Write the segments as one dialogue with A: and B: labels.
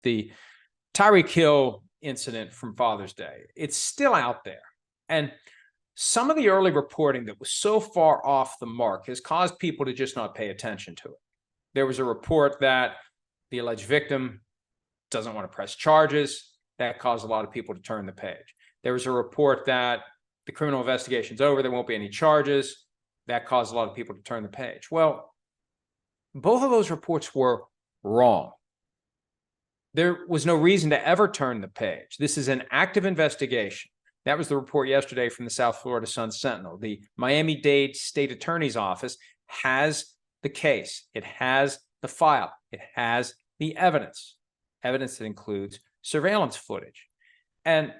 A: the Tyreek Hill incident from Father's Day. It's still out there. And some of the early reporting that was so far off the mark has caused people to just not pay attention to it. There was a report that the alleged victim doesn't want to press charges. That caused a lot of people to turn the page. There was a report that the criminal investigation's over, there won't be any charges. That caused a lot of people to turn the page. Well, both of those reports were wrong. There was no reason to ever turn the page. This is an active investigation. That was the report yesterday from the South Florida Sun-Sentinel. The Miami-Dade State Attorney's Office has the case. It has the file. It has the evidence that includes surveillance footage. And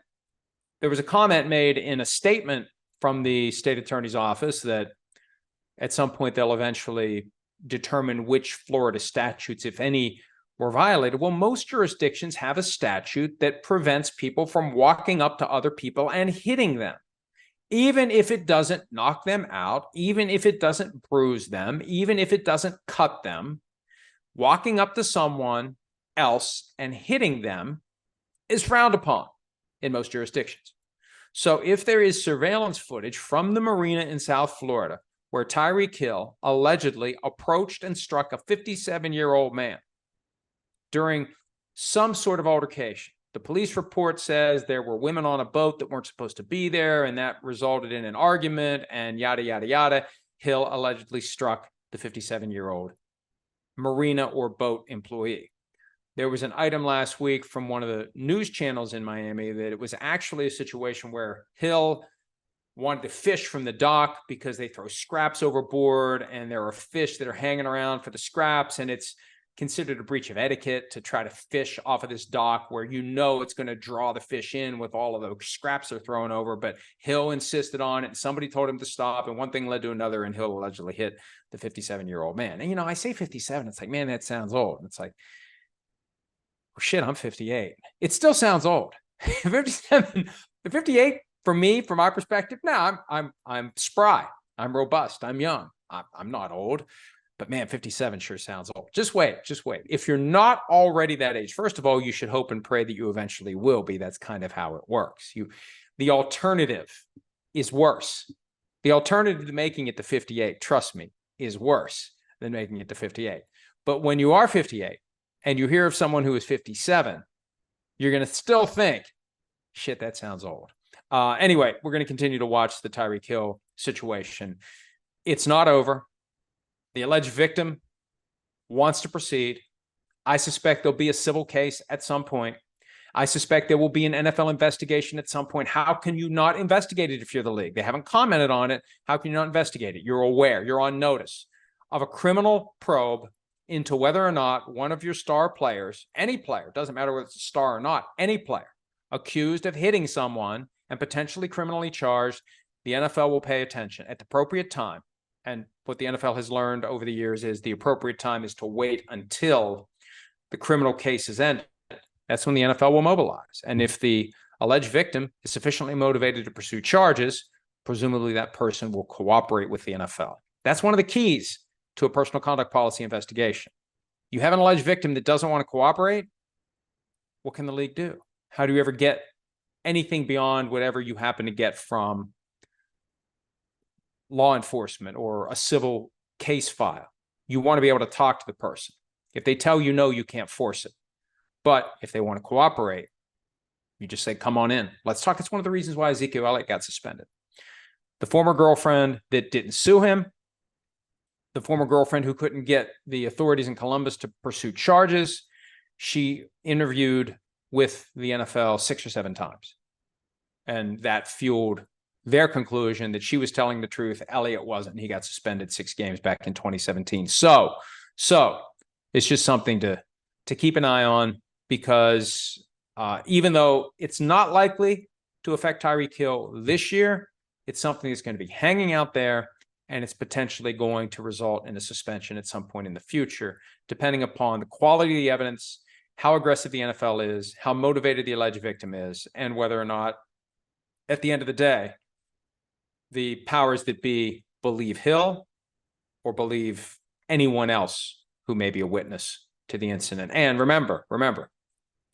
A: there was a comment made in a statement from the State Attorney's Office that at some point they'll eventually determine which Florida statutes, if any, were violated. Well, most jurisdictions have a statute that prevents people from walking up to other people and hitting them, even if it doesn't knock them out, even if it doesn't bruise them, even if it doesn't cut them. Walking up to someone else and hitting them is frowned upon in most jurisdictions. So if there is surveillance footage from the marina in South Florida where Tyreek Hill allegedly approached and struck a 57-year-old man during some sort of altercation, the police report says there were women on a boat that weren't supposed to be there, and that resulted in an argument and yada, yada, yada. Hill allegedly struck the 57-year-old marina or boat employee. There was an item last week from one of the news channels in Miami that it was actually a situation where Hill wanted to fish from the dock because they throw scraps overboard and there are fish that are hanging around for the scraps, and it's considered a breach of etiquette to try to fish off of this dock where you know it's going to draw the fish in with all of the scraps they're thrown over. But Hill insisted on it, and somebody told him to stop, and one thing led to another, and Hill allegedly hit the 57-year-old man. And, I say 57, it's like, man, that sounds old. And it's like, well, shit, I'm 58. It still sounds old. 57, 58 for me, from my perspective, no, I'm spry. I'm robust. I'm young. I'm not old. But man, 57 sure sounds old. Just wait. If you're not already that age, first of all, you should hope and pray that you eventually will be. That's kind of how it works. The alternative is worse. The alternative to making it to 58, trust me, is worse than making it to 58. But when you are 58 and you hear of someone who is 57, you're going to still think, shit, that sounds old. Anyway, we're going to continue to watch the Tyreek Hill situation. It's not over. The alleged victim wants to proceed. I suspect there'll be a civil case at some point. I suspect there will be an NFL investigation at some point. How can you not investigate it if you're the league? They haven't commented on it. How can you not investigate it? You're aware, you're on notice of a criminal probe into whether or not one of your star players, any player, doesn't matter whether it's a star or not, any player accused of hitting someone and potentially criminally charged. The NFL will pay attention at the appropriate time. And what the NFL has learned over the years is the appropriate time is to wait until the criminal case is ended. That's when the NFL will mobilize. And if the alleged victim is sufficiently motivated to pursue charges, presumably that person will cooperate with the NFL. That's one of the keys to a personal conduct policy investigation. You have an alleged victim that doesn't want to cooperate. What can the league do? How do you ever get anything beyond whatever you happen to get from law enforcement or a civil case file? You want to be able to talk to the person. If they tell you no, you can't force it. But if they want to cooperate, you just say, come on in. Let's talk. It's one of the reasons why Ezekiel Elliott got suspended. The former girlfriend that didn't sue him, the former girlfriend who couldn't get the authorities in Columbus to pursue charges, she interviewed with the NFL 6 or 7 times. And that fueled their conclusion that she was telling the truth. Elliott wasn't. He got suspended 6 games back in 2017. So it's just something to keep an eye on, because even though it's not likely to affect Tyreek Hill this year, it's something that's going to be hanging out there, and it's potentially going to result in a suspension at some point in the future, depending upon the quality of the evidence, how aggressive the NFL is, how motivated the alleged victim is, and whether or not, at the end of the day, the powers that be believe Hill or believe anyone else who may be a witness to the incident. And remember,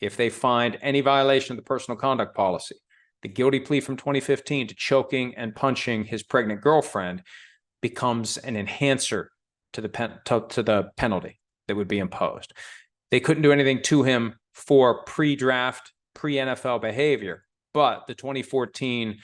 A: if they find any violation of the personal conduct policy, the guilty plea from 2015 to choking and punching his pregnant girlfriend becomes an enhancer to the penalty that would be imposed. They couldn't do anything to him for pre-draft, pre-NFL behavior, but the 2014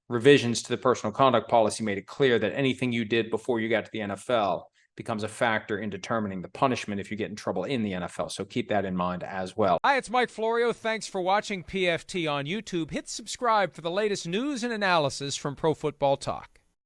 A: revisions to the personal conduct policy made it clear that anything you did before you got to the NFL becomes a factor in determining the punishment if you get in trouble in the NFL. So keep that in mind as well. Hi, it's Mike Florio. Thanks for watching PFT on YouTube. Hit subscribe for the latest news and analysis from Pro Football Talk.